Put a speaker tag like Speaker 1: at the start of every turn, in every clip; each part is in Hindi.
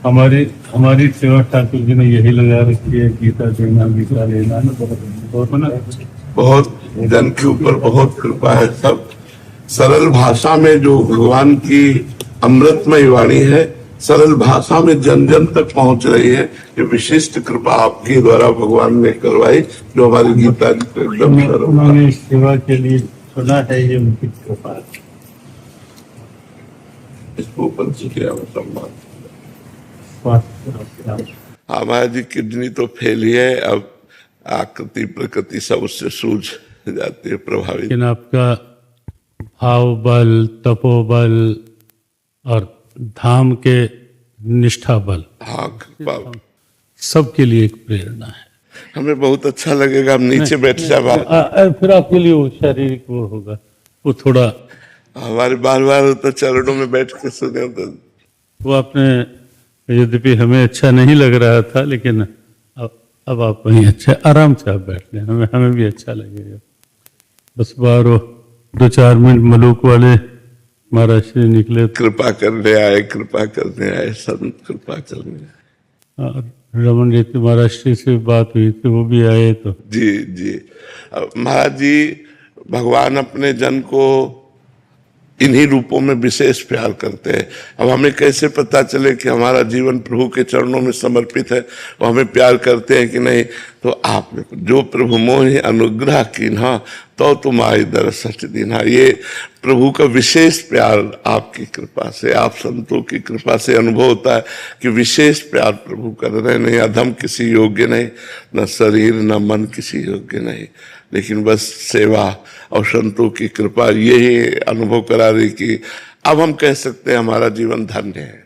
Speaker 1: हमारी हमारी सेवा ठाकुर जी ने यही लगा रखी है, गीता देना गीता लेना।
Speaker 2: बहुत जन के ऊपर बहुत कृपा है। सब सरल भाषा में जो भगवान की अमृतमय वाणी है, सरल भाषा में जन जन तक पहुंच रही है। ये विशिष्ट कृपा आपके द्वारा भगवान ने करवाई, जो हमारी गीता जी को एकदम सरल।
Speaker 1: उन्होंने सेवा के लिए सुना है, ये उनकी कृपा है।
Speaker 2: इसको ऊपर से किया सम्मान। हाँ महाराज जी, किडनी तो फेल ही है, अब आकृति प्रकृति सब उससे सूझ जाती है, प्रभावित।
Speaker 1: लेकिन आपका भाव बल, तपोबल और धाम के निष्ठा बल,
Speaker 2: हाँ कृपा
Speaker 1: सबके लिए एक प्रेरणा है।
Speaker 2: हमें बहुत अच्छा लगेगा, हम नीचे बैठ जाए।
Speaker 1: फिर आपके लिए वो शारीरिक वो होगा, वो थोड़ा
Speaker 2: हमारे बार बार तो चरणों में बैठ के सुने तो
Speaker 1: वो आपने, यद्यपि हमें अच्छा नहीं लग रहा था, लेकिन अब आप वहीं अच्छा आराम से आप बैठ लें, हमें भी अच्छा लगेगा। बस बार 2-4 मिनट मलूक वाले महाराज श्री निकले,
Speaker 2: कृपा करने आए, कृपा करने आए, संत कृपा करने आए।
Speaker 1: रमन जी महाराज श्री से बात हुई थी, वो भी आए तो।
Speaker 2: जी जी, महाराज जी भगवान अपने जन को इन्हीं रूपों में विशेष प्यार करते हैं। अब हमें कैसे पता चले कि हमारा जीवन प्रभु के चरणों में समर्पित है, वो हमें प्यार करते हैं कि नहीं? तो आपने जो प्रभु मोहि अनुग्रह कीन्हा तो तुम आई दरसठ दीन्हा, ये प्रभु का विशेष प्यार आपकी कृपा से, आप संतों की कृपा से अनुभव होता है कि विशेष प्यार प्रभु कर रहे। नहीं अधम किसी योग्य नहीं, न शरीर न मन किसी योग्य नहीं, लेकिन बस सेवा और संतों की कृपा यही अनुभव करा रही कि अब हम कह सकते हैं हमारा जीवन धन्य है।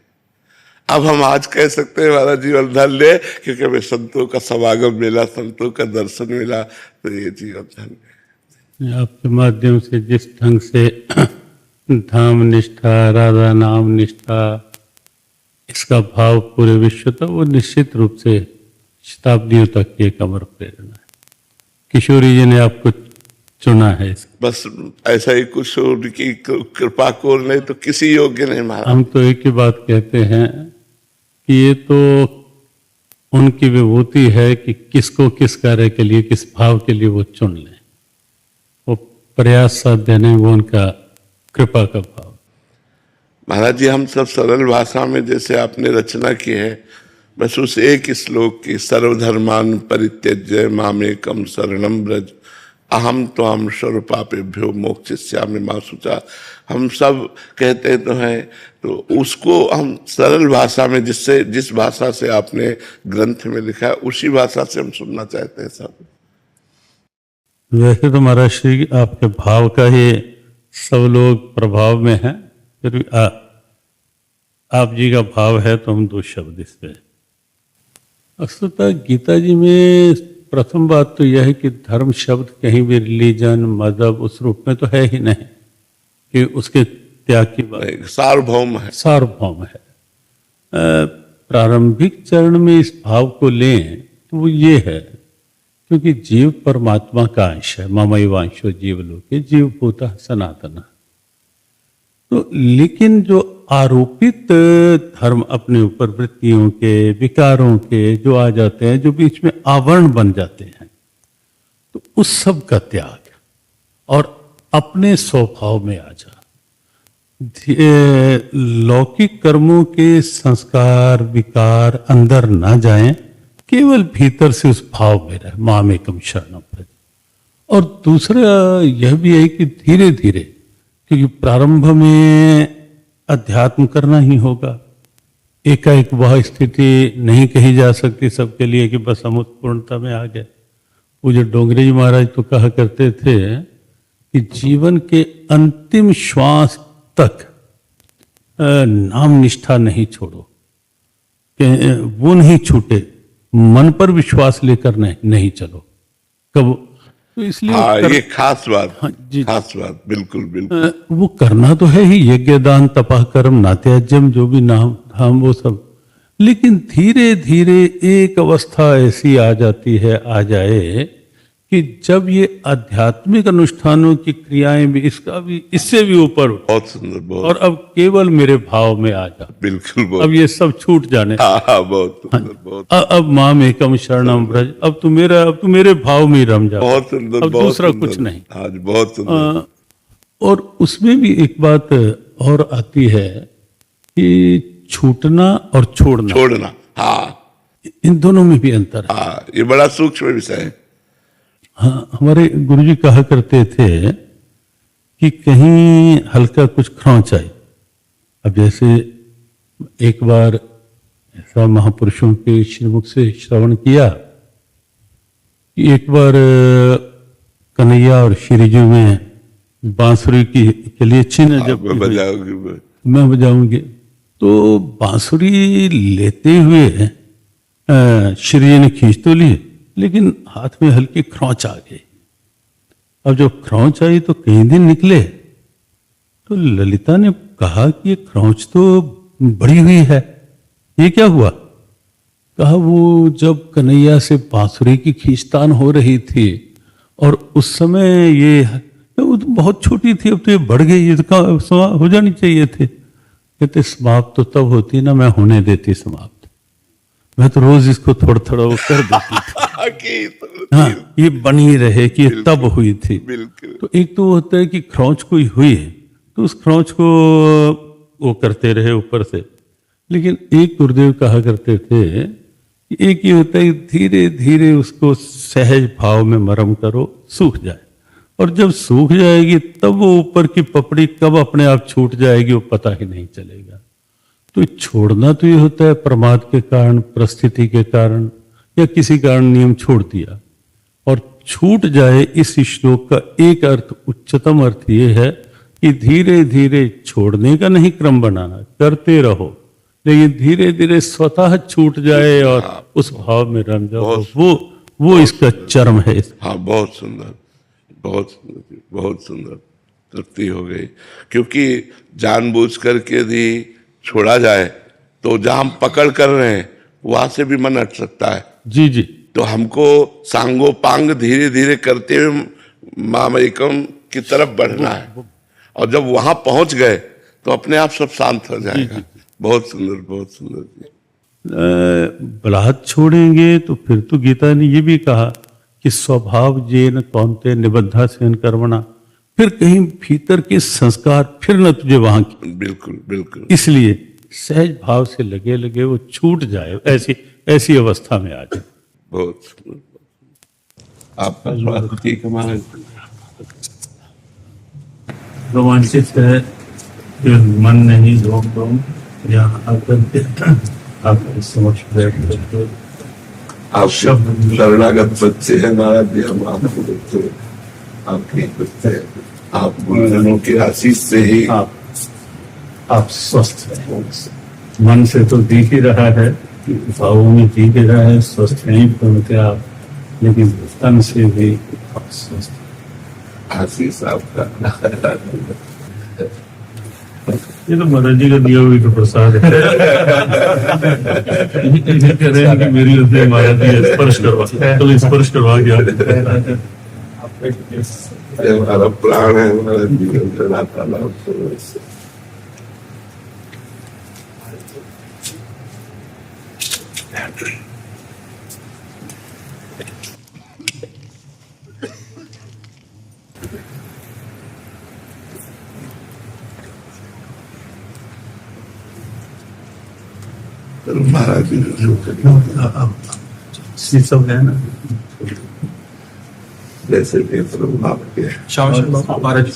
Speaker 2: अब हम आज कह सकते हैं हमारा जीवन धन्य है, क्योंकि हमें संतों का समागम मिला, संतों का दर्शन मिला, तो ये जीवन धन्य है।
Speaker 1: आपके माध्यम से जिस ढंग से धाम निष्ठा, राधा नाम निष्ठा, इसका भाव पूरे विश्व तक, वो निश्चित रूप से शताब्दियों तक की एक अमर प्रेरणा है। किशोरी जी ने आपको चुना है,
Speaker 2: बस ऐसा ही कुछ उनकी कृपा को नहीं तो किसी योग्य नहीं मारा।
Speaker 1: हम तो एक ही बात कहते हैं कि ये तो उनकी विभूति है कि किसको किस कार्य के लिए, किस भाव के लिए वो चुन लें। वो प्रयास साध्य नहीं, वो उनका कृपा का भाव।
Speaker 2: महाराज जी, हम सब सरल भाषा में जैसे आपने रचना की है, बस उस एक श्लोक की, सर्वधर्मान परित्यज्य मामेकम शरणम ब्रज अहम त्वाम सर्वपापेभ्यो मोक्षयिष्यामि मा शुचा, हम सब कहते तो हैं, तो उसको हम सरल भाषा में, जिस भाषा से आपने ग्रंथ में लिखा है, उसी भाषा से हम सुनना चाहते हैं सब।
Speaker 1: वैसे तो महाराज श्री आपके भाव का ही सब लोग प्रभाव में हैं, फिर भी आप जी का भाव है तो हम 2 शब्द इस पे। वस्तुतः गीता जी में प्रथम बात तो यह है कि धर्म शब्द कहीं भी रिलीजन, मजहब उस रूप में तो है ही नहीं कि उसके त्याग की बात,
Speaker 2: सार्वभौम है,
Speaker 1: सार्वभौम है। प्रारंभिक चरण में इस भाव को लें तो वो ये है, क्योंकि जीव परमात्मा का अंश है, ममैवांशो जीवलोके जीव भूतः सनातन। तो लेकिन जो आरोपित धर्म अपने ऊपर वृत्तियों के, विकारों के जो आ जाते हैं, जो बीच में आवरण बन जाते हैं, तो उस सब का त्याग और अपने स्वभाव में आ जा। लौकिक कर्मों के संस्कार विकार अंदर ना जाएं, केवल भीतर से उस भाव में रहे, मामेकम शरणम ब्रज। और दूसरा यह भी है कि धीरे धीरे, क्योंकि प्रारंभ में अध्यात्म करना ही होगा, एकाएक वह स्थिति नहीं कही जा सकती सबके लिए कि बस हम पूर्णता में आ गए। पूज्य डोंगरे जी महाराज तो कहा करते थे कि जीवन के अंतिम श्वास तक नाम निष्ठा नहीं छोड़ो, वो नहीं छूटे, मन पर विश्वास लेकर नहीं चलो कब। तो इसलिए
Speaker 2: ये खास बात,
Speaker 1: हाँ,
Speaker 2: खास बात, बिल्कुल बिल्कुल।
Speaker 1: वो करना तो है ही, यज्ञ दान तपा कर्म नात्याज्यम, जो भी नाम धाम वो सब, लेकिन धीरे धीरे एक अवस्था ऐसी आ जाती है, आ जाए कि जब ये आध्यात्मिक अनुष्ठानों की क्रियाएं भी इसका भी इससे भी ऊपर उठ
Speaker 2: बहुत सुंदर, बहुत
Speaker 1: और अब केवल मेरे भाव में आ जा,
Speaker 2: बिल्कुल,
Speaker 1: अब
Speaker 2: बहुत
Speaker 1: ये सब छूट जाने,
Speaker 2: हाँ हाँ, बहुत सुंदर, बहुत
Speaker 1: अब माम एकम शरणम ब्रज, अब तू मेरे भाव में ही रम जा,
Speaker 2: बहुत सुंदर,
Speaker 1: अब
Speaker 2: बहुत
Speaker 1: दूसरा
Speaker 2: सुंदर।
Speaker 1: कुछ नहीं।
Speaker 2: हाँ जी, बहुत सुंदर।
Speaker 1: और उसमें भी एक बात और आती है कि छूटना और छोड़ना,
Speaker 2: छोड़ना, हाँ
Speaker 1: इन दोनों में भी अंतर है।
Speaker 2: हाँ, ये बड़ा सूक्ष्म विषय है।
Speaker 1: हाँ, हमारे गुरुजी कहा करते थे कि कहीं हल्का कुछ खरोंच आई। अब जैसे एक बार ऐसा महापुरुषों के श्रीमुख से श्रवण किया कि एक बार कन्हैया और श्रीजी में बांसुरी के लिए चिन्ह जब
Speaker 2: मैं बजाऊंगी
Speaker 1: मैं बजाऊंगी, तो बांसुरी लेते हुए श्री जी ने खींच तो ली, लेकिन हाथ में हल्की खरोंच आ गई। अब जब खरोंच आई तो कई दिन निकले, तो ललिता ने कहा कि ये खरोंच तो बड़ी हुई है, ये क्या हुआ? कहा वो जब कन्हैया से बांसुरी की खींचतान हो रही थी और उस समय ये तो बहुत छोटी थी, अब तो ये बढ़ गई, ये तो हो जानी चाहिए थे। कहते समाप्त तो तब होती ना, मैं होने देती समाप्त, मैं तो रोज इसको थोड़ा थोड़ा वो कर देती थी। हाँ, ये बनी रहे कि ये तब हुई थी।
Speaker 2: बिल्कुल।
Speaker 1: तो एक तो होता है कि खरोंच कोई हुई है तो उस खरोंच को वो करते रहे ऊपर से, लेकिन एक गुरुदेव कहा करते थे कि एक ही होता है धीरे धीरे उसको सहज भाव में मरम करो, सूख जाए, और जब सूख जाएगी तब वो ऊपर की पपड़ी कब अपने आप छूट जाएगी वो पता ही नहीं चलेगा। तो छोड़ना तो ये होता है प्रमाद के कारण, परिस्थिति के कारण या किसी कारण नियम छोड़ दिया और छूट जाए। इस श्लोक का एक अर्थ, उच्चतम अर्थ ये है कि धीरे धीरे छोड़ने का नहीं क्रम बनाना, करते रहो, लेकिन धीरे धीरे स्वतः छूट जाए और उस भाव में रम जाओ, वो इसका चरम है।
Speaker 2: हाँ, बहुत सुंदर, बहुत सुंदर, बहुत सुंदर तृप्ति हो गई। क्योंकि जानबूझ करके यदि छोड़ा जाए तो जहां हम पकड़ कर रहे हैं वहां से भी मन हट सकता है।
Speaker 1: जी जी।
Speaker 2: तो हमको सांगोपांग धीरे धीरे करते हुए माम एकम की तरफ बढ़ना है, और जब वहां पहुंच गए तो अपने आप सब शांत हो जाएगा। बहुत सुंदर, बहुत सुंदर जी।
Speaker 1: बलात् छोड़ेंगे तो फिर तो गीता ने ये भी कहा कि स्वभाव जेन कौनते निबद्धा सेन कर्मणा, फिर कहीं भीतर के संस्कार फिर न तुझे वहां की।
Speaker 2: बिल्कुल बिल्कुल।
Speaker 1: इसलिए सहज भाव से लगे लगे वो छूट जाए, ऐसी अवस्था में आ जाए।
Speaker 2: बहुत सुंदर। आपका स्वागत ठीक है महाराज।
Speaker 1: रोमांचित है कि मन नहीं रोक दो यहाँ आकर के आपके समक्ष बैठ
Speaker 2: आप शरणागत बच्चे हैं महाराज जी, हम आपको देखते हैं, आपके बच्चे हैं, आप गुरुजनों के आशीष से ही
Speaker 1: आप स्वस्थ हैं। मन से तो दिख ही रहा है, भावों में दिख ही रहा है, स्वस्थ नहीं पूर्णतः आप, लेकिन तन से भी आप स्वस्थ।
Speaker 2: आशीष आपका।
Speaker 1: ये तो महाराज जी का दिया हुई तो प्रसाद है। कह रहे हैं कि मेरी हृदय महाराज जी स्पर्श करवा, तो स्पर्श करवा गया।
Speaker 2: हमारा प्राण है हमारा जीवन चलाता लाभ। महाराज जी
Speaker 1: ये सब है ना,
Speaker 2: जैसे भी प्रभु आपके
Speaker 3: Shamash, Maharaj.